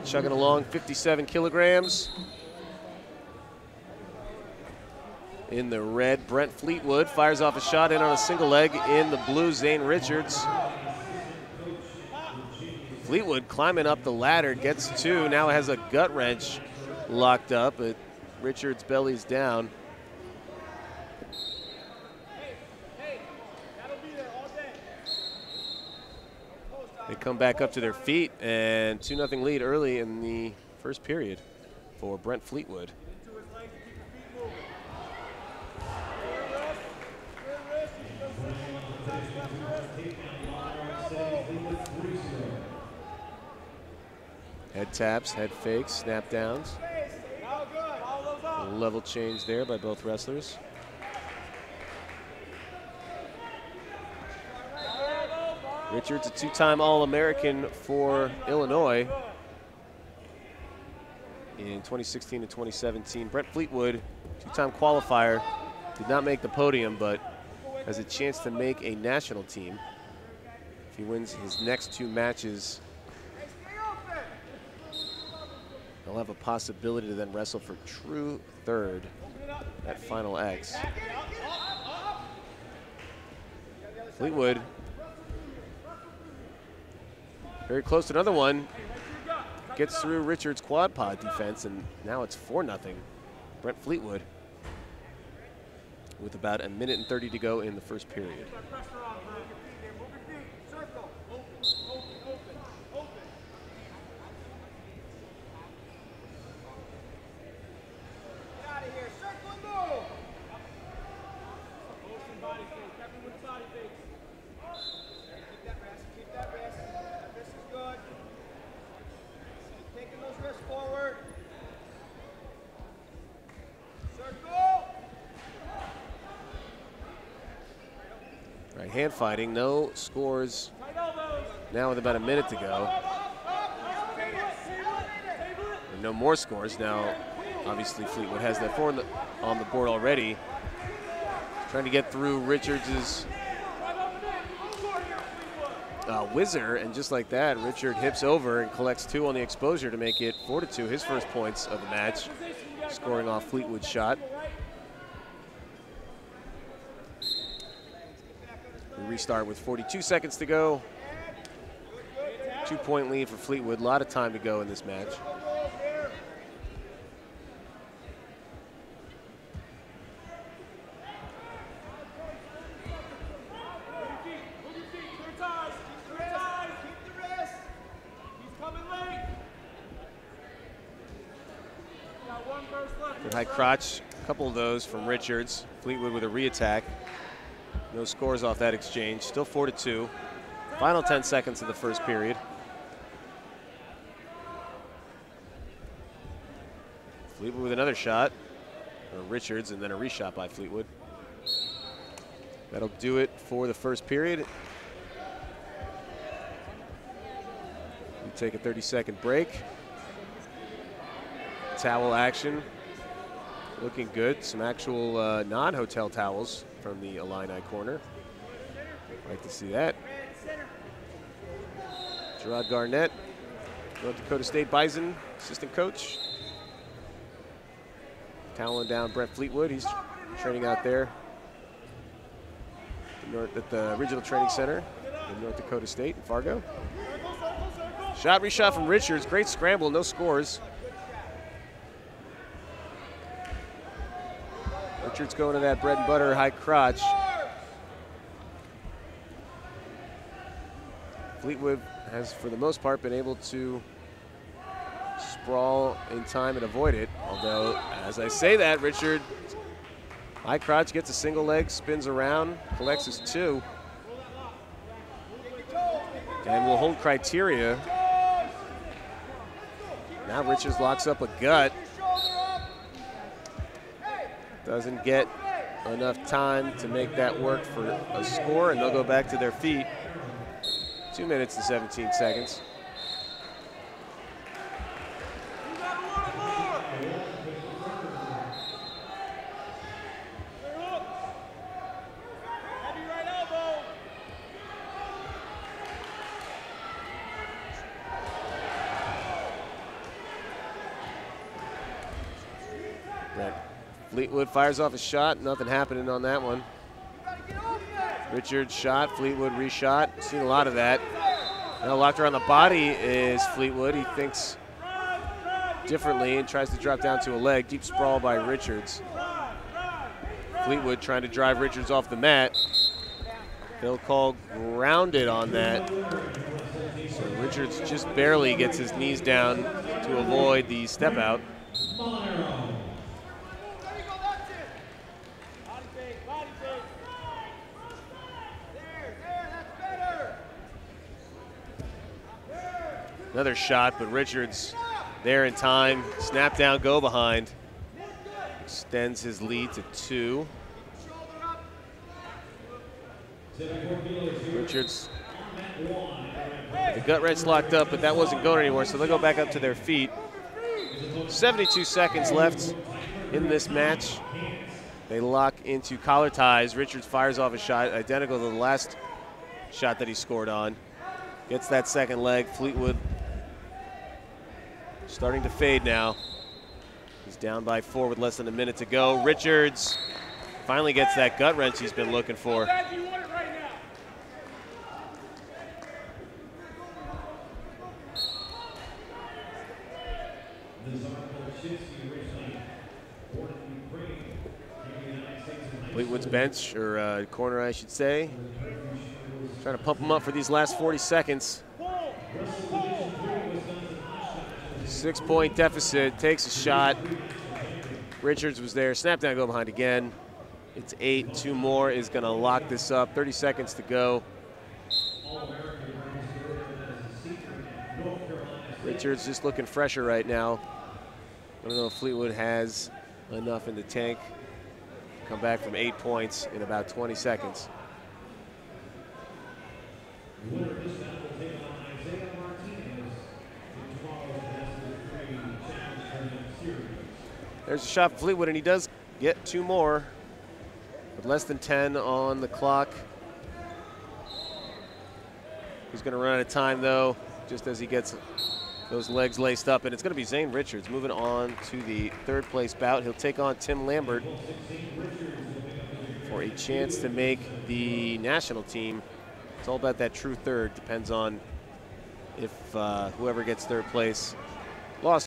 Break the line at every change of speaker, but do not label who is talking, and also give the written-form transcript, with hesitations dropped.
chugging along, 57 kilograms. In the red, Brent Fleetwood fires off a shot in on a single leg. In the blue, Zane Richards. Fleetwood climbing up the ladder, gets two, now has a gut wrench locked up, but Richards bellies down. They come back up to their feet, and 2-0 lead early in the first period for Brent Fleetwood. Head taps, head fakes, snap downs. A level change there by both wrestlers. Richards, a two-time All-American for Illinois in 2016 and 2017. Brent Fleetwood, two-time qualifier, did not make the podium, but has a chance to make a national team if he wins his next two matches. He'll have a possibility to then wrestle for true third at Final X. Fleetwood very close to another one. Gets through Richards' quad pod defense, and now it's 4-0. Brent Fleetwood with about 1:30 to go in the first period. Hand fighting, no scores now with about a minute to go. And no more scores now. Obviously Fleetwood has that 4 on the board already. Trying to get through Richards' whizzer, and just like that, Richard hips over and collects 2 on the exposure to make it 4-2, his first points of the match, scoring off Fleetwood's shot. Restart with 42 seconds to go. 2-point lead for Fleetwood. A lot of time to go in this match. Good high crotch. A couple of those from Richards. Fleetwood with a re-attack. No scores off that exchange. Still 4-2. Final 10 seconds of the first period. Fleetwood with another shot. Or Richards, and then a reshot by Fleetwood. That'll do it for the first period. We take a 30-second break. Towel action. Looking good. Some actual non-hotel towels from the Illini corner. Like to see that. Gerard Garnett, North Dakota State Bison assistant coach. Toweling down Brent Fleetwood. He's training out there at the Regional Training Center in North Dakota State in Fargo. Shot, reshot from Richards. Great scramble, no scores. Richards going to that bread and butter high crotch. Fleetwood has, for the most part, been able to sprawl in time and avoid it. Although, as I say that, Richard, high crotch, gets a single leg, spins around, collects his 2. And will hold criteria. Now Richards locks up a gut. Doesn't get enough time to make that work for a score, and they'll go back to their feet. 2 minutes and 17 seconds. Brent Fleetwood fires off a shot. Nothing happening on that one. Richards shot, Fleetwood reshot. Seen a lot of that. Now locked around the body is Fleetwood. He thinks differently and tries to drop down to a leg. Deep sprawl by Richards. Fleetwood trying to drive Richards off the mat. They'll call grounded on that. So Richards just barely gets his knees down to avoid the step out. Another shot, but Richards there in time. Snap down, go behind. Extends his lead to 2. Richards, the gut wrench locked up, but that wasn't going anywhere, so they'll go back up to their feet. 72 seconds left in this match. They lock into collar ties. Richards fires off a shot identical to the last shot that he scored on. Gets that second leg. Fleetwood starting to fade now. He's down by 4 with less than a minute to go. Richards finally gets that gut wrench he's been looking for. Fleetwood's bench, or corner I should say, trying to pump him up for these last 40 seconds. 6-point deficit, takes a shot. Richards was there, snap down, go behind again. It's 8, 2 more is gonna lock this up. 30 seconds to go. Richards just looking fresher right now. I don't know if Fleetwood has enough in the tank. Come back from 8 points in about 20 seconds. There's a shot for Fleetwood, and he does get 2 more with less than 10 on the clock. He's going to run out of time, though, just as he gets those legs laced up. And it's going to be Zane Richards moving on to the 3rd place bout. He'll take on Tim Lambert for a chance to make the national team. It's all about that true third. Depends on if whoever gets 3rd place lost.